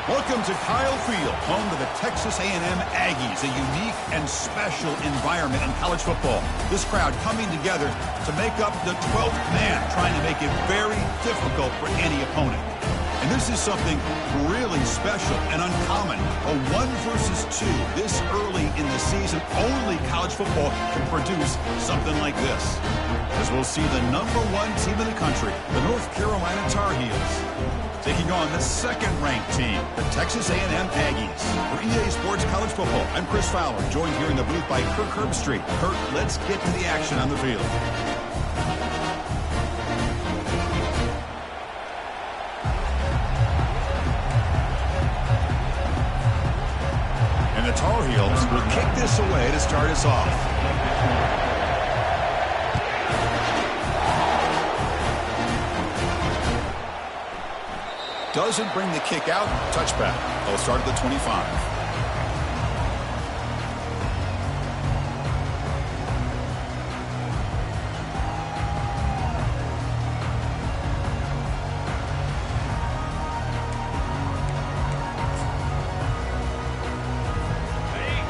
Welcome to Kyle Field, home to the Texas A&M Aggies, a unique and special environment in college football. This crowd coming together to make up the 12th man, trying to make it very difficult for any opponent. And this is something really special and uncommon. A 1 versus 2 this early in the season. Only college football can produce something like this. As we'll see the #1 team in the country, the North Carolina Tar Heels, taking on the second-ranked team, the Texas A&M Aggies. For EA Sports College Football, I'm Chris Fowler, joined here in the booth by Kirk Herbstreit. Kirk, let's get to the action on the field. And the Tar Heels will kick this away to start us off. Doesn't bring the kick out. Touchback. They'll start at the 25.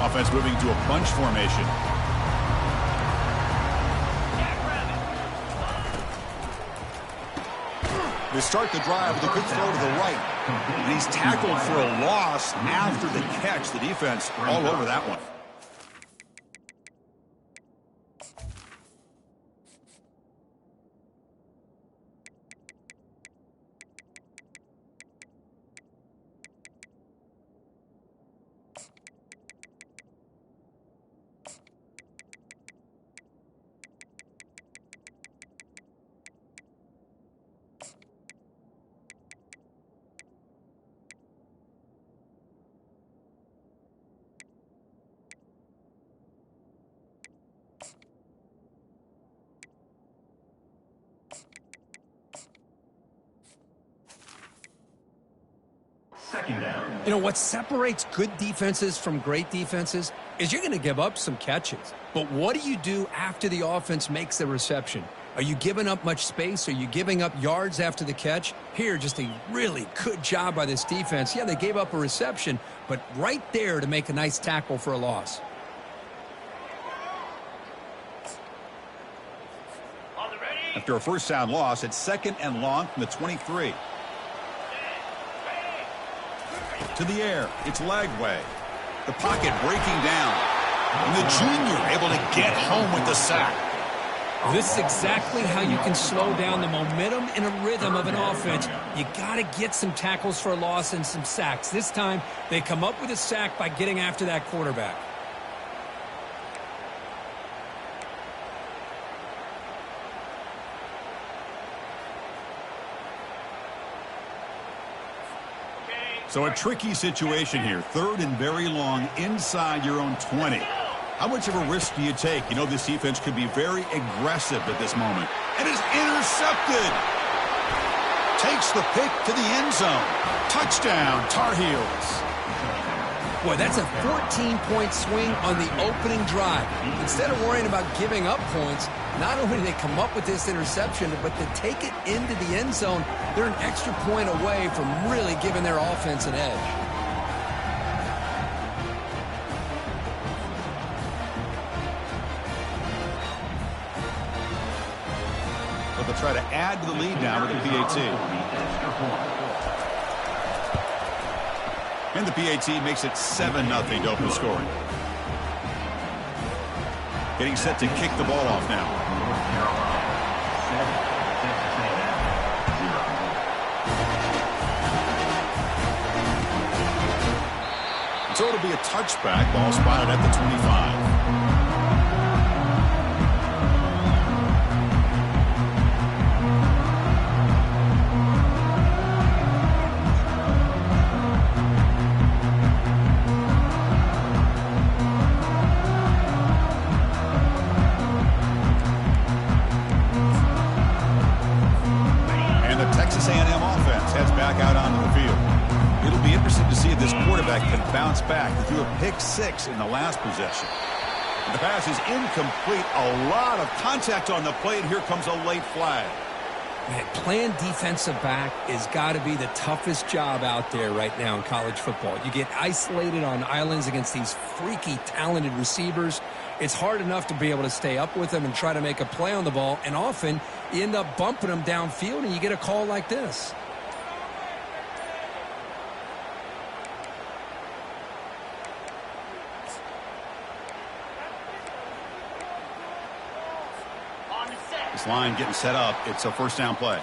Offense moving to a bunch formation. They start the drive with a good throw to the right. And he's tackled for a loss after the catch. The defense all over that one. You know, what separates good defenses from great defenses is you're going to give up some catches. But what do you do after the offense makes the reception? Are you giving up much space? Are you giving up yards after the catch? Here, just a really good job by this defense. Yeah, they gave up a reception, but right there to make a nice tackle for a loss. After a first down loss, it's 2nd and long from the 23. To the air, it's Lagway. The pocket breaking down. And the junior able to get home with the sack. This is exactly how you can slow down the momentum and a rhythm of an offense. You got to get some tackles for a loss and some sacks. This time, they come up with a sack by getting after that quarterback. So a tricky situation here. 3rd and very long inside your own 20. How much of a risk do you take? You know this defense could be very aggressive at this moment. And is intercepted. Takes the pick to the end zone. Touchdown, Tar Heels. Boy, that's a 14-point swing on the opening drive. Instead of worrying about giving up points, not only do they come up with this interception, but to take it into the end zone, they're an extra point away from really giving their offense an edge. So they'll try to add to the lead now with the PAT. And the PAT makes it 7-0 to open scoring. Getting set to kick the ball off now. So it'll be a touchback. Ball spotted at the 25. Bounce back. He threw a pick 6 in the last possession. The pass is incomplete. A lot of contact on the play, and here comes a late flag. Man, playing defensive back has got to be the toughest job out there right now in college football. You get isolated on islands against these freaky, talented receivers. It's hard enough to be able to stay up with them and try to make a play on the ball, and often you end up bumping them downfield and you get a call like this. This line getting set up. It's a first down play.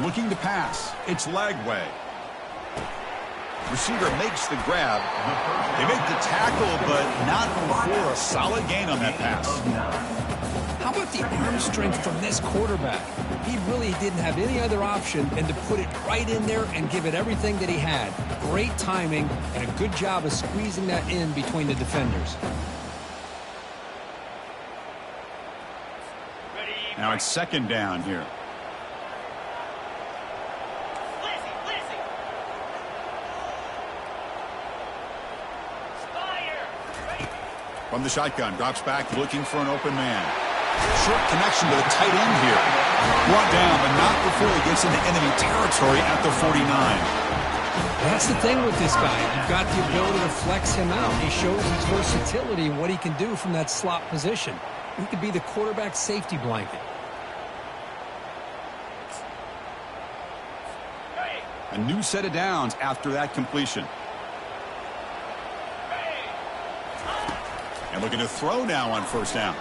Looking to pass. It's Lagway. Receiver makes the grab. They make the tackle, but not before a solid gain on that pass. How about the arm strength from this quarterback? He really didn't have any other option than to put it right in there and give it everything that he had. Great timing and a good job of squeezing that in between the defenders. Now it's second down here. From the shotgun, drops back, looking for an open man. Short connection to the tight end here. Brought down, but not before he gets into enemy territory at the 49. That's the thing with this guy. You've got the ability to flex him out. He shows his versatility and what he can do from that slot position. He could be the quarterback safety blanket. A new set of downs after that completion. And looking to throw now on first down.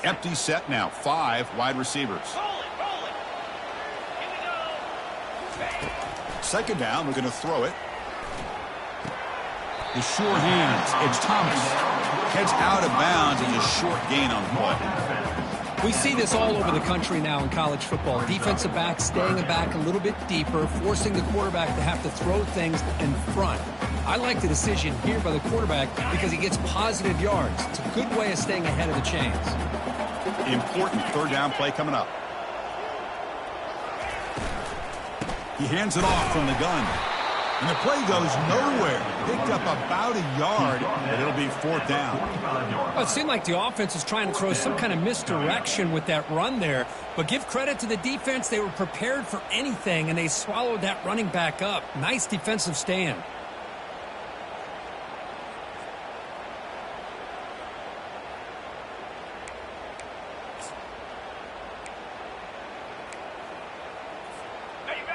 Empty set now. 5 wide receivers. Second down, we're going to throw it. The sure hands. It's Thomas. Heads out of bounds and a short gain on the play. We see this all over the country now in college football. Defensive backs staying back a little bit deeper, forcing the quarterback to have to throw things in front. I like the decision here by the quarterback because he gets positive yards. It's a good way of staying ahead of the chains. Important third down play coming up. He hands it off from the gun. And the play goes nowhere. Picked up about a yard, but it'll be fourth down. Well, it seemed like the offense was trying to throw some kind of misdirection with that run there. But give credit to the defense. They were prepared for anything, and they swallowed that running back up. Nice defensive stand.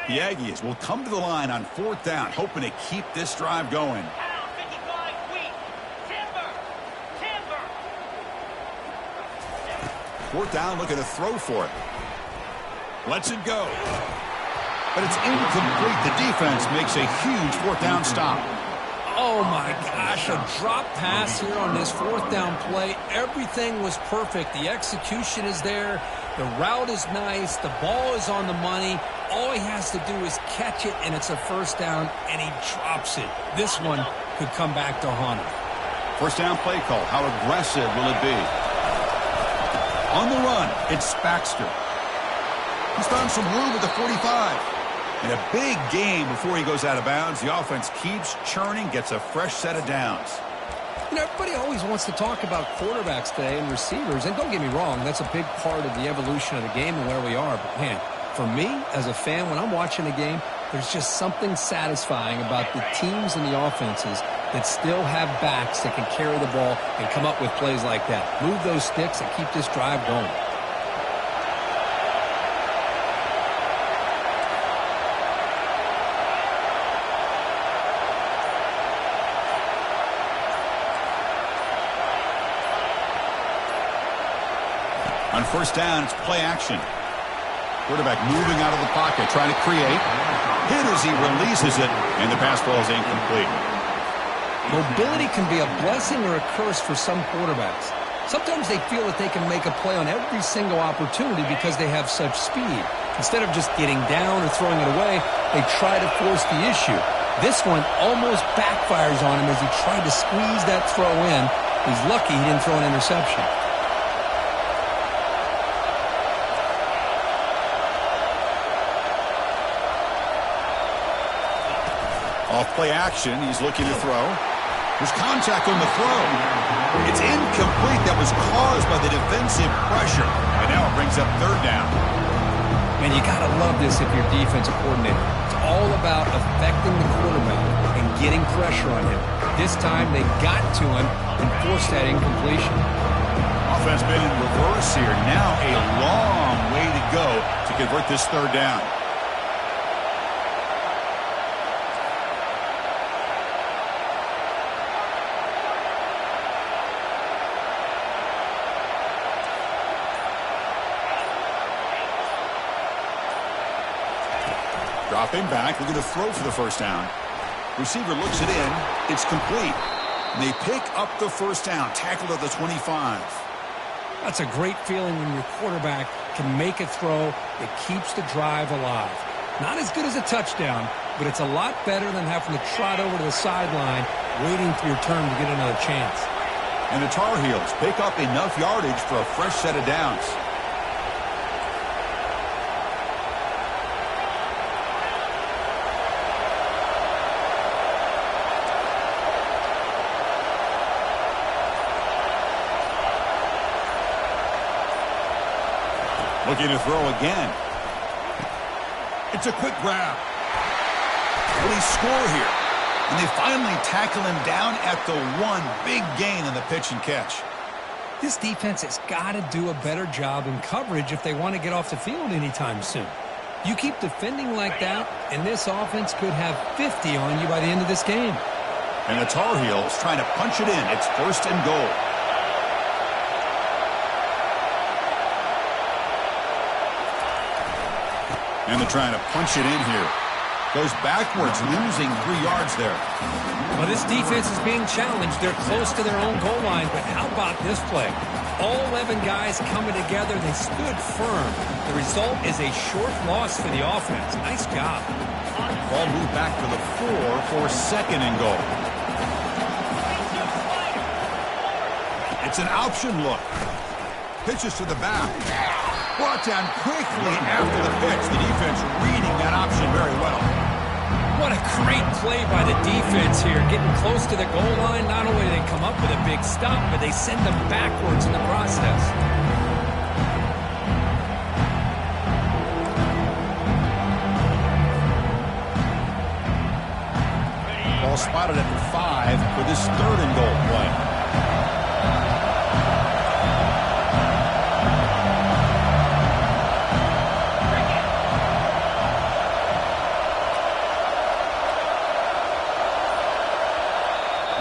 The Aggies will come to the line on fourth down, hoping to keep this drive going. Fourth down, looking to throw for it. Lets it go. But it's incomplete. The defense makes a huge fourth down stop. Oh, my gosh, a drop pass here on this fourth down play. Everything was perfect. The execution is there. The route is nice. The ball is on the money. All he has to do is catch it, and it's a first down, and he drops it. This one could come back to haunt him. First down play call. How aggressive will it be? On the run, it's Baxter. He's found some room at the 45. And a big game before he goes out of bounds. The offense keeps churning, gets a fresh set of downs. You know, everybody always wants to talk about quarterbacks today and receivers. And don't get me wrong, that's a big part of the evolution of the game and where we are. But, man, for me, as a fan, when I'm watching a game, there's just something satisfying about the teams and the offenses that still have backs that can carry the ball and come up with plays like that. Move those sticks and keep this drive going. On first down, it's play action. Quarterback moving out of the pocket, trying to create. Hit as he releases it, and the pass ball is incomplete. Mobility can be a blessing or a curse for some quarterbacks. Sometimes they feel that they can make a play on every single opportunity because they have such speed. Instead of just getting down or throwing it away, they try to force the issue. This one almost backfires on him as he tried to squeeze that throw in. He's lucky he didn't throw an interception. Off play action, he's looking to throw. There's contact on the throw. It's incomplete. That was caused by the defensive pressure. And now it brings up third down. And you got to love this if you're defensive coordinator. It's all about affecting the quarterback and getting pressure on him. This time they got to him and forced that incompletion. Offense been in reverse here. Now a long way to go to convert this third down. Dropping back, looking to throw for the first down. Receiver looks it in. It's complete. And they pick up the first down, tackled at the 25. That's a great feeling when your quarterback can make a throw that keeps the drive alive. Not as good as a touchdown, but it's a lot better than having to trot over to the sideline, waiting for your turn to get another chance. And the Tar Heels pick up enough yardage for a fresh set of downs. Looking to throw again. It's a quick grab. Will he score here? And they finally tackle him down at the one. Big gain in the pitch and catch. This defense has got to do a better job in coverage if they want to get off the field anytime soon. You keep defending like that, and this offense could have 50 on you by the end of this game. And the Tar Heels trying to punch it in. It's first and goal. And they're trying to punch it in here. Goes backwards, losing 3 yards there. Well, this defense is being challenged. They're close to their own goal line, but how about this play? All 11 guys coming together. They stood firm. The result is a short loss for the offense. Nice job. Ball moved back to the 4 for second and goal. It's an option look. Pitches to the back. Brought down quickly after the pitch. The defense reading that option very well. What a great play by the defense here. Getting close to the goal line, not only do they come up with a big stop, but they send them backwards in the process. Ball spotted at the 5 for this third and goal play.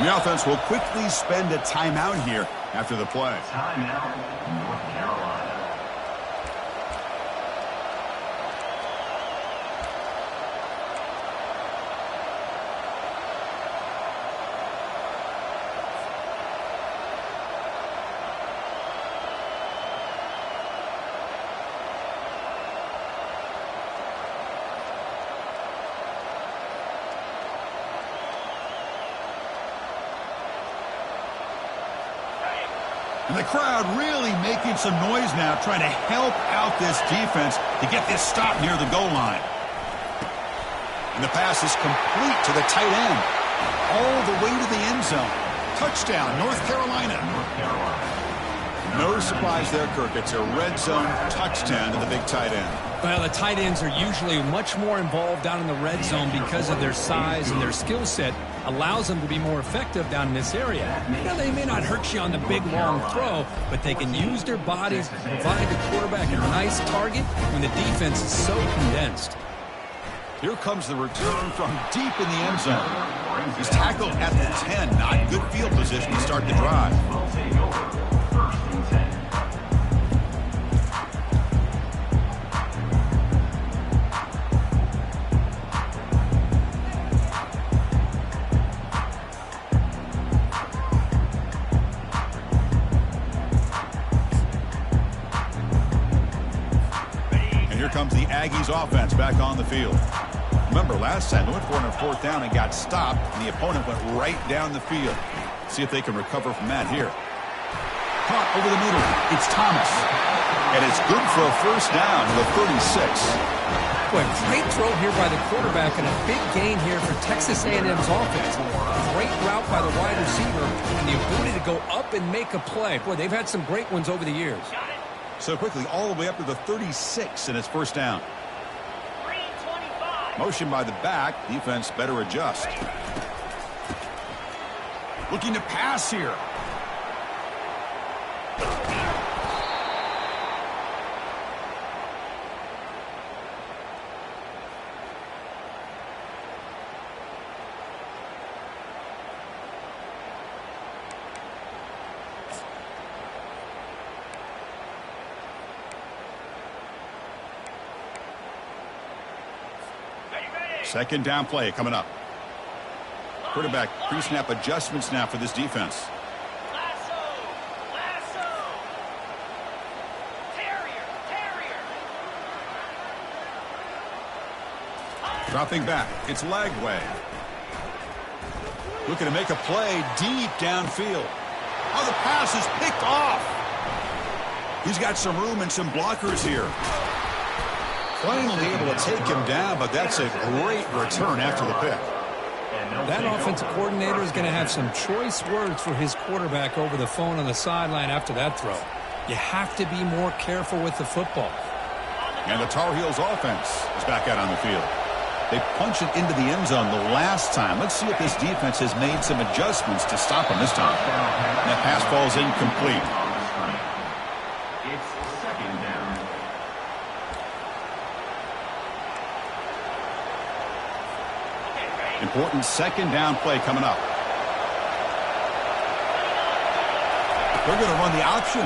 The offense will quickly spend a timeout here after the play. Timeout, North Carolina. And the crowd really making some noise now, trying to help out this defense to get this stop near the goal line. And the pass is complete to the tight end. All the way to the end zone. Touchdown, North Carolina. No surprise there, Kirk. It's a red zone touchdown to the big tight end. Well, the tight ends are usually much more involved down in the red zone because of their size and their skill set. Allows them to be more effective down in this area. Now, they may not hurt you on the big, long throw, but they can use their bodies to provide the quarterback a nice target when the defense is so condensed. Here comes the return from deep in the end zone. He's tackled at the 10. Not good field position to start the drive. Comes the Aggies offense back on the field. Remember, last time they went for it on 4th down and got stopped, and the opponent went right down the field. See if they can recover from that here. Caught over the middle. It's Thomas. And it's good for a 1st down to the 36. Boy, great throw here by the quarterback and a big gain here for Texas A&M's offense. Great route by the wide receiver and the ability to go up and make a play. Boy, they've had some great ones over the years. So quickly, all the way up to the 36, and it's 1st down. Motion by the back. Defense better adjust. Looking to pass here. Second down play coming up. Quarterback pre-snap adjustments now for this defense. Dropping back. It's Lagway. Looking to make a play deep downfield. Oh, the pass is picked off. He's got some room and some blockers here. Finally able to take him down, but that's a great return after the pick. That offensive coordinator is going to have some choice words for his quarterback over the phone on the sideline after that throw. You have to be more careful with the football. And the Tar Heels offense is back out on the field. They punched it into the end zone the last time. Let's see if this defense has made some adjustments to stop him this time. And that pass falls incomplete. It's 2nd down. Important 2nd down play coming up. They're going to run the option.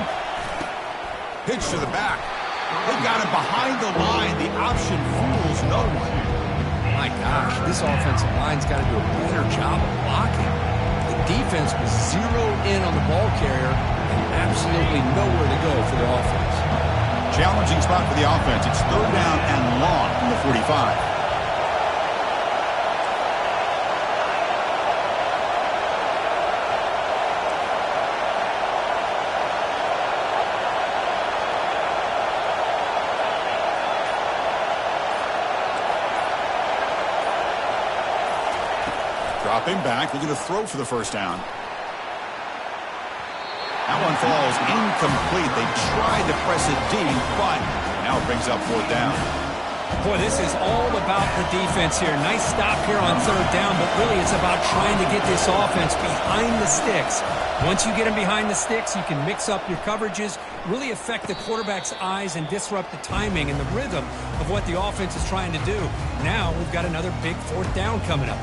Pitch to the back. They got him behind the line. The option fools no one. My gosh, this offensive line's got to do a better job of blocking. The defense was zeroed in on the ball carrier and absolutely nowhere to go for the offense. Challenging spot for the offense. It's 3rd down and long from the 45. Dropping back, looking to throw for the 1st down. That one falls incomplete. They tried to press it deep, but now it brings up 4th down. Boy, this is all about the defense here. Nice stop here on 3rd down, but really it's about trying to get this offense behind the sticks. Once you get them behind the sticks, you can mix up your coverages, really affect the quarterback's eyes and disrupt the timing and the rhythm of what the offense is trying to do. Now we've got another big 4th down coming up.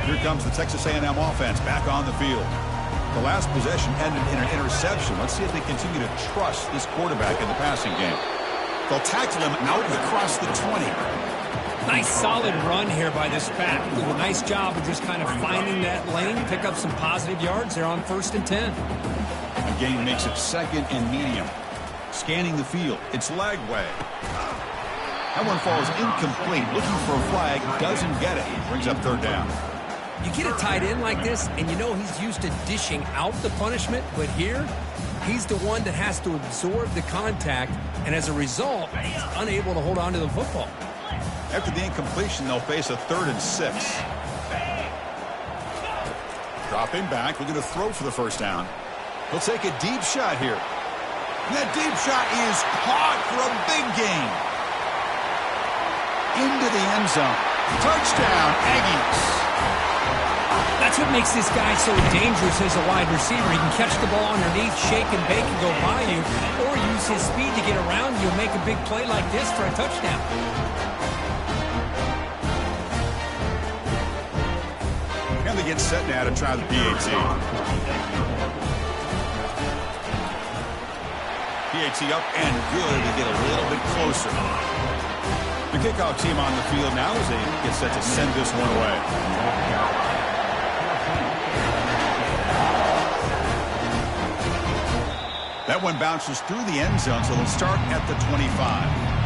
Here comes the Texas A&M offense back on the field. The last possession ended in an interception. Let's see if they continue to trust this quarterback in the passing game. They'll tackle him out across the 20. Nice solid run here by this back. Did a nice job of just kind of finding that lane, pick up some positive yards there on 1st and 10. The gain makes it 2nd and medium. Scanning the field. It's Lagway. That one falls incomplete. Looking for a flag. Doesn't get it. Brings up 3rd down. You get a tight end like this, and you know he's used to dishing out the punishment, but here, he's the one that has to absorb the contact, and as a result, he's unable to hold on to the football. After the incompletion, they'll face a 3rd and 6. Dropping back, looking to throw for the 1st down. He'll take a deep shot here. And that deep shot is caught for a big gain. Into the end zone. Touchdown, Aggies. That's what makes this guy so dangerous as a wide receiver. He can catch the ball underneath, shake and bake and go by you, or use his speed to get around you and make a big play like this for a touchdown. And they get set now to try the PAT. PAT up and good to get a little bit closer. The kickoff team on the field now as they get set to send this one away. That one bounces through the end zone, so they'll start at the 25.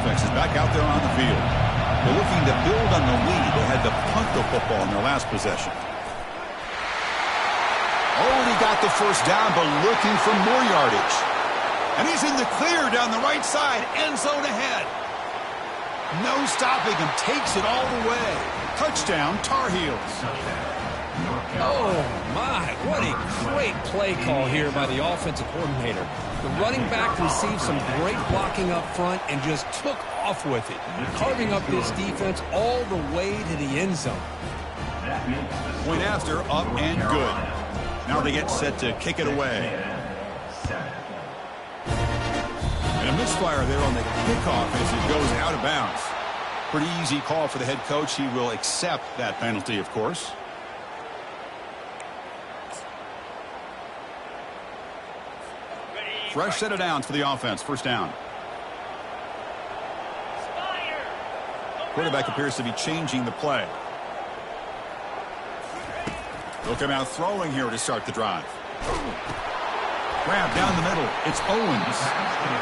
Is back out there on the field. They're looking to build on the lead. They had to punt the football in their last possession. Already got the first down, but looking for more yardage. And he's in the clear down the right side. End zone ahead. No stopping him. Takes it all the way. Touchdown, Tar Heels. Oh, my. What a great play call here by the offensive coordinator. The running back received some great blocking up front and just took off with it, carving up this defense all the way to the end zone. Point after, up and good. Now they get set to kick it away. And a misfire there on the kickoff as it goes out of bounds. Pretty easy call for the head coach. He will accept that penalty, of course. Fresh set of downs for the offense. First down. Quarterback appears to be changing the play. They'll come out throwing here to start the drive. Grab down the middle. It's Owens.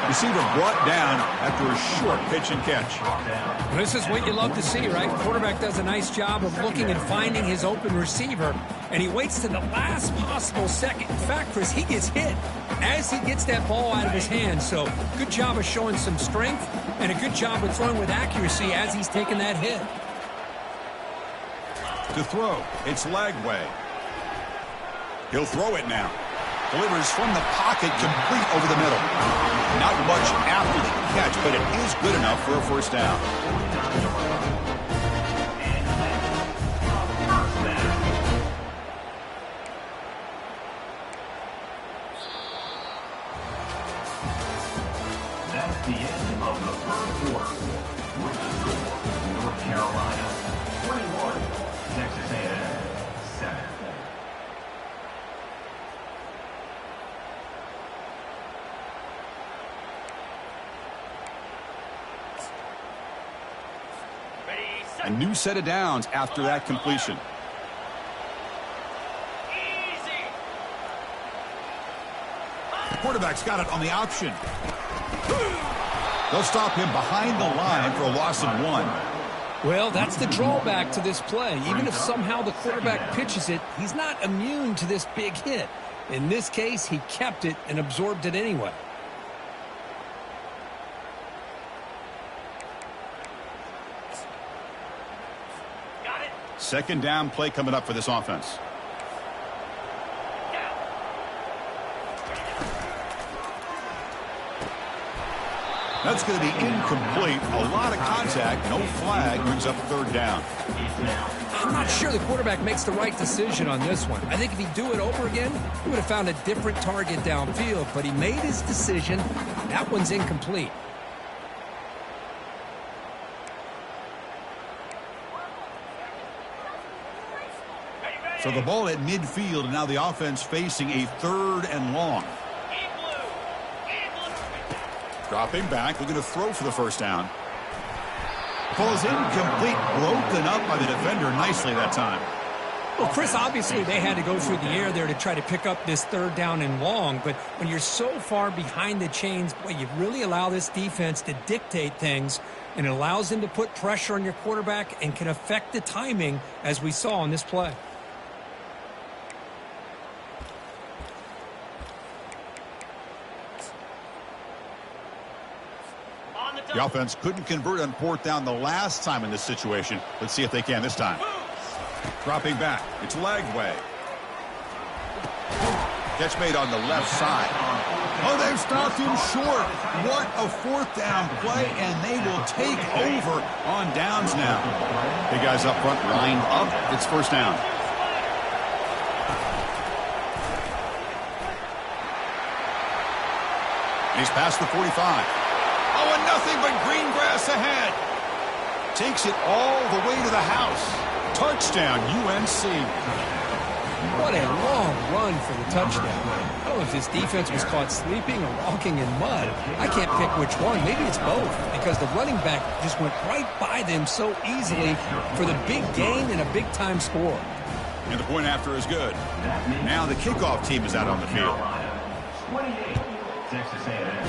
Receiver brought down after a short pitch and catch. This is what you love to see, right? Quarterback does a nice job of looking and finding his open receiver, and he waits to the last possible second. In fact, Chris, he gets hit as he gets that ball out of his hands. So good job of showing some strength and a good job of throwing with accuracy as he's taking that hit. To throw, it's Lagway. He'll throw it now. Delivers from the pocket, complete over the middle. Not much after the catch, but it is good enough for a first down. That's the end of the first quarter. With the score, North Carolina 21, Texas A&M 7. A new set of downs after that completion. The quarterback's got it on the option. They'll stop him behind the line for a loss of 1. Well, that's the drawback to this play. Even if somehow the quarterback pitches it, he's not immune to this big hit. In this case, he kept it and absorbed it anyway. Second down play coming up for this offense. That's going to be incomplete. A lot of contact. No flag. Brings up third down. I'm not sure the quarterback makes the right decision on this one. I think if he'd do it over again, he would have found a different target downfield. But he made his decision. That one's incomplete. So the ball at midfield, and now the offense facing a third and long. Dropping back, looking to throw for the first down. Ball is incomplete, broken up by the defender nicely that time. Well, Chris, obviously they had to go through the air there to try to pick up this third down and long, but when you're so far behind the chains, boy, you really allow this defense to dictate things, and it allows them to put pressure on your quarterback and can affect the timing, as we saw on this play. The offense couldn't convert on fourth down the last time in this situation. Let's see if they can this time. Dropping back. It's Lagway. Catch made on the left side. Oh, they've stopped him short. What a fourth down play, and they will take over on downs now. Big guys up front lined up. It's first down. He's past the 45. Oh, and nothing but green grass ahead. Takes it all the way to the house. Touchdown, UNC. What a long run for the touchdown. I don't know if this defense was caught sleeping or walking in mud. I can't pick which one. Maybe it's both, because the running back just went right by them so easily for the big gain and a big-time score. And the point after is good. Now the kickoff team is out on the field. 28, Texas A&M.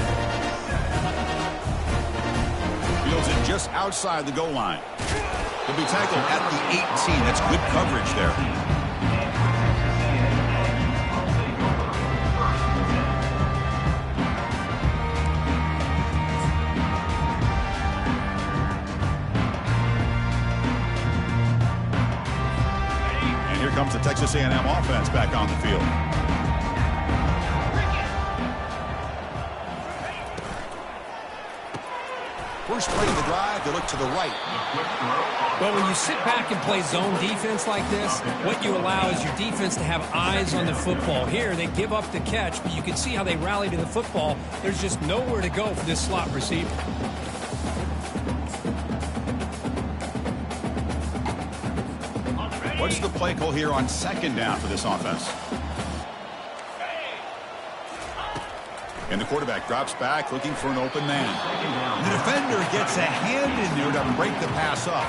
Fields it just outside the goal line. He'll be tackled at the 18. That's good coverage there. Here comes the Texas A&M offense back on the field. First play of the drive, they look to the right. Well, when you sit back and play zone defense like this, what you allow is your defense to have eyes on the football. Here, they give up the catch, but you can see how they rally to the football. There's just nowhere to go for this slot receiver. What's the play call here on second down for this offense? And the quarterback drops back looking for an open man. The defender gets a hand in there to break the pass up.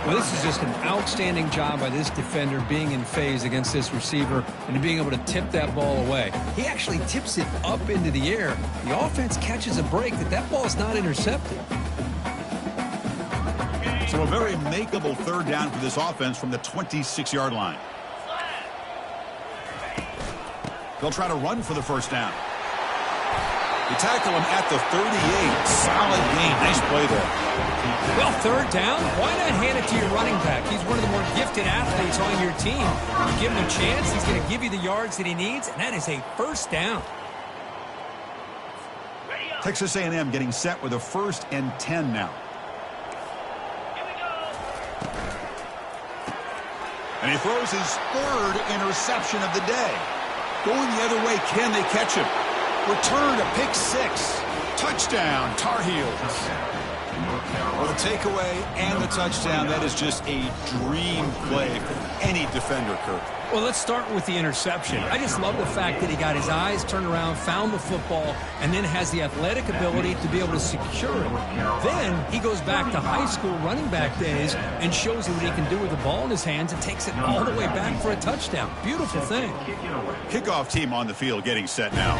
Well, this is just an outstanding job by this defender being in phase against this receiver and being able to tip that ball away. He actually tips it up into the air. The offense catches a break that ball is not intercepted. So a very makeable third down for this offense from the 26-yard line. They'll try to run for the first down. They tackle him at the 38. Solid gain. Nice play there. Well, third down, why not hand it to your running back? He's one of the more gifted athletes on your team. You give him a chance, he's going to give you the yards that he needs, and that is a first down. Texas A&M getting set with a 1st and 10 now. And he throws his 3rd interception of the day. Going the other way, can they catch him? Return to pick 6. Touchdown, Tar Heels. Well, the takeaway and the touchdown, that is just a dream play for any defender, Kirk. Well, let's start with the interception. I just love the fact that he got his eyes turned around, found the football, and then has the athletic ability to be able to secure it. Then he goes back to high school running back days and shows what he can do with the ball in his hands and takes it all the way back for a touchdown. Beautiful thing. Kickoff team on the field getting set now.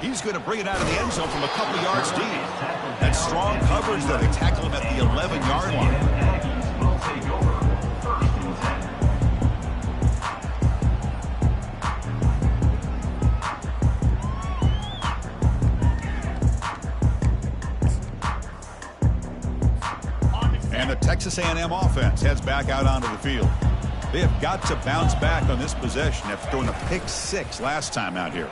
He's going to bring it out of the end zone from a couple yards deep. That strong coverage that they tackle him at the 11-yard line. And the Texas A&M offense heads back out onto the field. They have got to bounce back on this possession after throwing a pick 6 last time out here.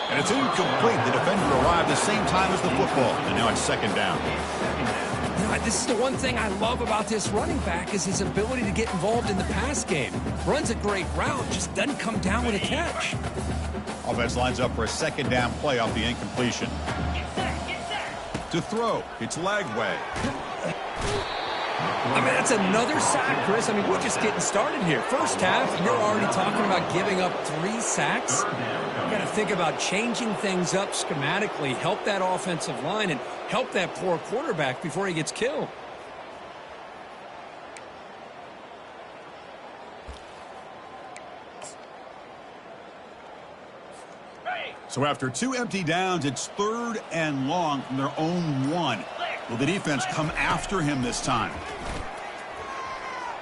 And it's incomplete. The defender arrived the same time as the football. And now it's 2nd down. This is the one thing I love about this running back is his ability to get involved in the pass game. Runs a great route, just doesn't come down with a catch. Offense lines up for a 2nd down play off the incompletion. To throw, it's Lagway. I mean, that's another sack, Chris. I mean, we're just getting started here. First half, and you're already talking about giving up 3 sacks. You got to think about changing things up schematically, help that offensive line, and help that poor quarterback before he gets killed. So after 2 empty downs, it's 3rd and long from their own 1. Will the defense come after him this time?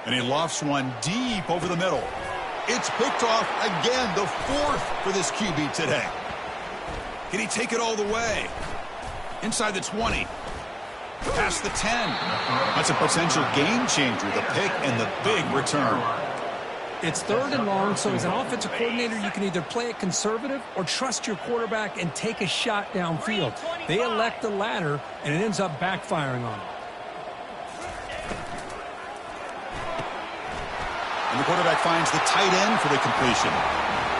And he lofts one deep over the middle. It's picked off again, the 4th for this QB today. Can he take it all the way? Inside the 20. Past the 10. That's a potential game changer, the pick and the big return. It's 3rd and long, so as an offensive coordinator, you can either play it conservative or trust your quarterback and take a shot downfield. They elect the latter, and it ends up backfiring on them. And the quarterback finds the tight end for the completion.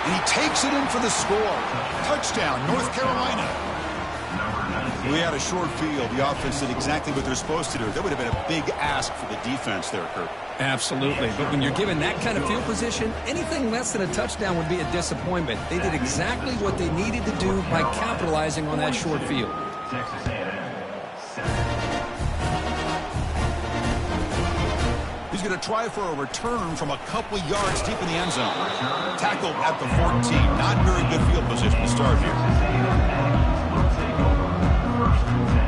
And he takes it in for the score. Touchdown, North Carolina. We had a short field. The offense did exactly what they're supposed to do. That would have been a big ask for the defense there, Kurt. Absolutely. But when you're given that kind of field position, anything less than a touchdown would be a disappointment. They did exactly what they needed to do by capitalizing on that short field. Texas A&M, 7. He's going to try for a return from a couple yards deep in the end zone. Tackled at the 14. Not very good field position to start here. Will take over first and 10.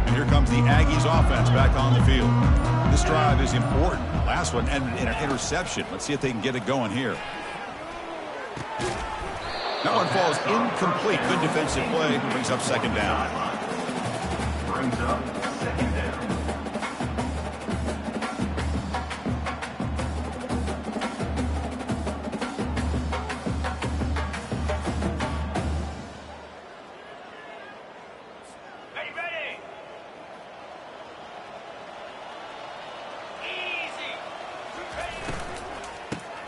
And here comes the Aggies offense back on the field. This drive is important. Last one ended in an interception. Let's see if they can get it going here. That one falls incomplete. Good defensive play. Brings up second down. Brings up second down.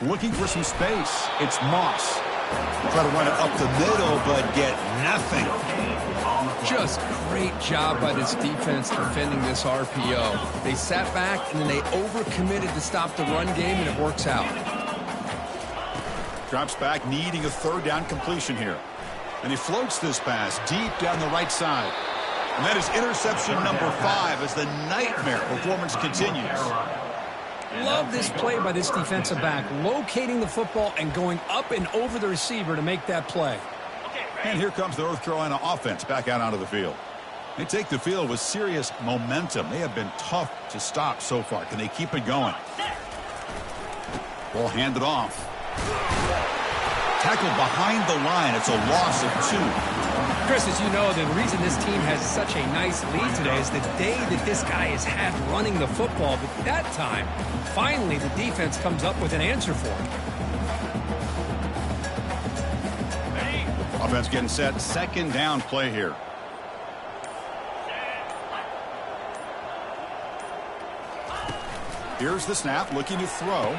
Looking for some space. It's Moss. Try to run it up the middle, but get nothing. Just great job by this defense defending this RPO. They sat back, and then they overcommitted to stop the run game, and it works out. Drops back, needing a third down completion here. And he floats this pass deep down the right side. And that is interception number 5 as the nightmare performance continues. Love this play by this defensive back, locating the football and going up and over the receiver to make that play. And here comes the North Carolina offense back out onto the field. They take the field with serious momentum. They have been tough to stop so far. Can they keep it going? Ball handed off. Tackled behind the line. It's a loss of 2. Chris, as you know, the reason this team has such a nice lead today is the day that this guy has had running the football. But that time, finally, the defense comes up with an answer for him. Offense getting set. Second down play here. Here's the snap, looking to throw.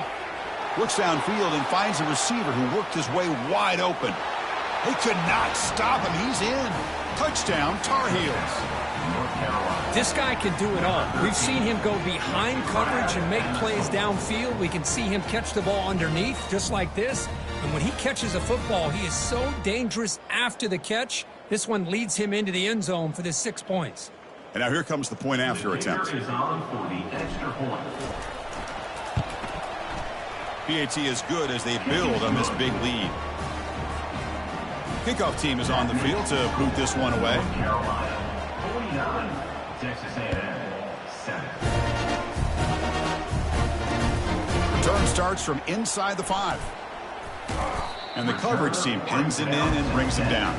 Looks downfield and finds a receiver who worked his way wide open. They could not stop him. He's in. Touchdown, Tar Heels. This guy can do it all. We've seen him go behind coverage and make plays downfield. We can see him catch the ball underneath, just like this. And when he catches a football, he is so dangerous after the catch. This one leads him into the end zone for the 6 points. And now here comes the point after attempt. Is on for the extra point. PAT is good as they build on this big lead. Kickoff team is on the field to boot this one away. North Carolina, 49. Texas A&M, 7. Return starts from inside the 5. And the coverage team pins him in and brings him down.